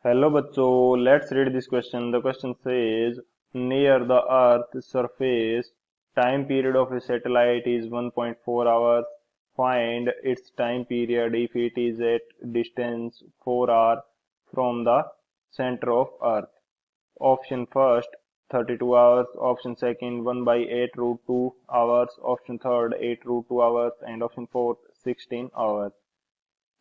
Hello बच्चों, let's read this question. The question says, near the Earth's surface, time period of a satellite is 1.4 hours. Find its time period if it is at distance 4 hours from the center of Earth. Option first, 32 hours. Option second, 1 by 8 root 2 hours. Option third, 8 root 2 hours. And option fourth, 16 hours.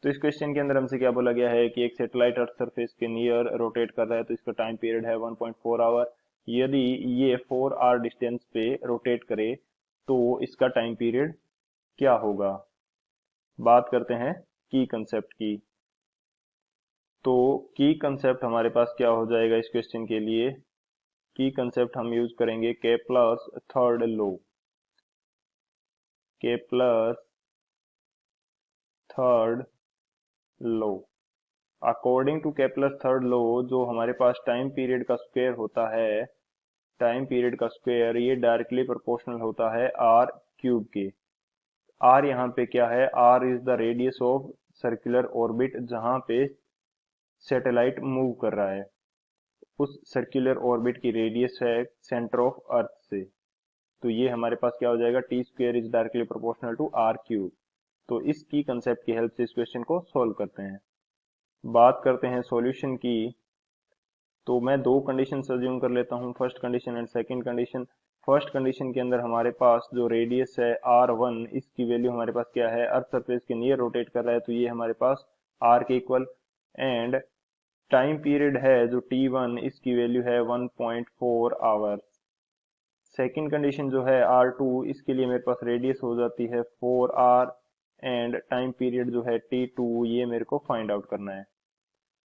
तो इस question के अंदर हमसे क्या बोला गया है कि एक सैटेलाइट अर्थ सरफेस के नियर रोटेट कर रहा है, तो इसका टाइम पीरियड है 1.4 आवर। यदि ये 4 आवर डिस्टेंस पे रोटेट करे तो इसका टाइम पीरियड क्या होगा। बात करते हैं की कंसेप्ट की। तो की कंसेप्ट हमारे पास क्या हो जाएगा इस क्वेश्चन के लिए। की कंसेप्ट हम यूज करेंगे Kepler's third law. Kepler's third law, according to Kepler third law, जो हमारे पास टाइम पीरियड का स्क्वायर होता है, टाइम पीरियड का स्क्वायर ये डायरेक्टली प्रोपोर्शनल होता है आर क्यूब के। आर यहाँ पे क्या है, R is the radius of circular orbit जहां पे सैटेलाइट मूव कर रहा है। उस सर्कुलर ऑर्बिट की रेडियस है सेंटर ऑफ अर्थ से। तो ये हमारे पास क्या हो जाएगा, T square is directly proportional to R cube. तो इस की कंसेप्ट की हेल्प से इस क्वेश्चन को सोल्व करते हैं। बात करते हैं सॉल्यूशन की। तो मैं दो कंडीशन अज्यूम कर लेता हूँ, first condition and second condition. First condition के अंदर हमारे पास जो रेडियस है r1, इसकी वैल्यू हमारे पास क्या है, अर्थ सरफेस के नियर रोटेट कर रहा है, तो ये हमारे पास r के इक्वल। एंड टाइम पीरियड है जो t1, इसकी वैल्यू है 1.4 आवर्स। सेकंड कंडीशन जो है r2, इसके लिए मेरे पास रेडियस हो जाती है 4r एंड टाइम पीरियड जो है t2, ये मेरे को फाइंड आउट करना है।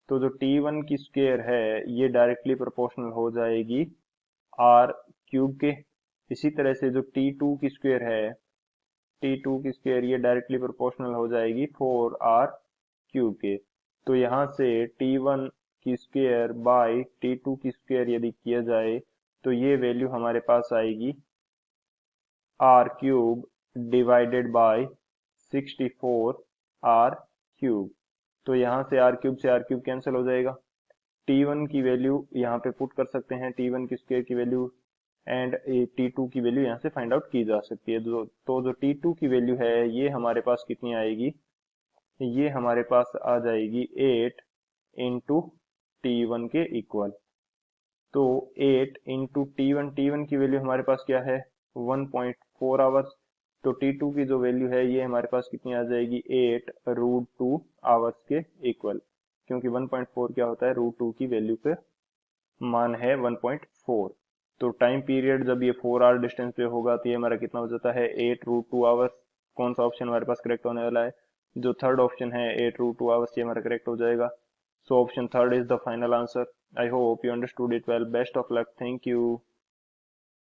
तो जो T1 की स्क्वायर है ये डायरेक्टली प्रोपोर्शनल हो जाएगी आर क्यूब के। इसी तरह से जो T2 की स्क्वायर है, T2 की स्क्वायर ये डायरेक्टली प्रोपोर्शनल हो जाएगी 4R क्यूब के। तो यहाँ से T1 की स्क्वायर बाय T2 की स्क्वायर यदि किया जाए तो ये वैल्यू हमारे पास आएगी R cube divided by 64 R cube. तो यहाँ से आर क्यूब कैंसिल हो जाएगा। T1 की वैल्यू यहाँ पे पुट कर सकते हैं, T1 की स्क्वायर की वैल्यू एंड T2 की वैल्यू यहाँ से फाइंड आउट की जा सकती है। जो T2 की वैल्यू है ये हमारे पास कितनी आएगी, ये हमारे पास आ जाएगी 8 इंटू T1 के इक्वल। तो 8 इंटू T1 की वैल्यू हमारे पास क्या है 1.4 आवर्स। तो T2 की जो वैल्यू है ये हमारे पास कितनी आ जाएगी 8 रूट 2 आवर्स के इक्वल, क्योंकि 1.4 क्या होता है रूट 2 की वैल्यू पे मान है 1.4। तो टाइम पीरियड जब ये 4 आवर डिस्टेंस पे होगा तो ये हमारा कितना हो जाता है 8 रूट 2 आवर्स। कौन सा ऑप्शन हमारे पास करेक्ट होने वाला है, जो थर्ड ऑप्शन है 8 रूट 2 आवर्स, ये हमारा करेक्ट हो जाएगा। So option third is the final answer. I hope you understood it well. Best of luck. Thank you.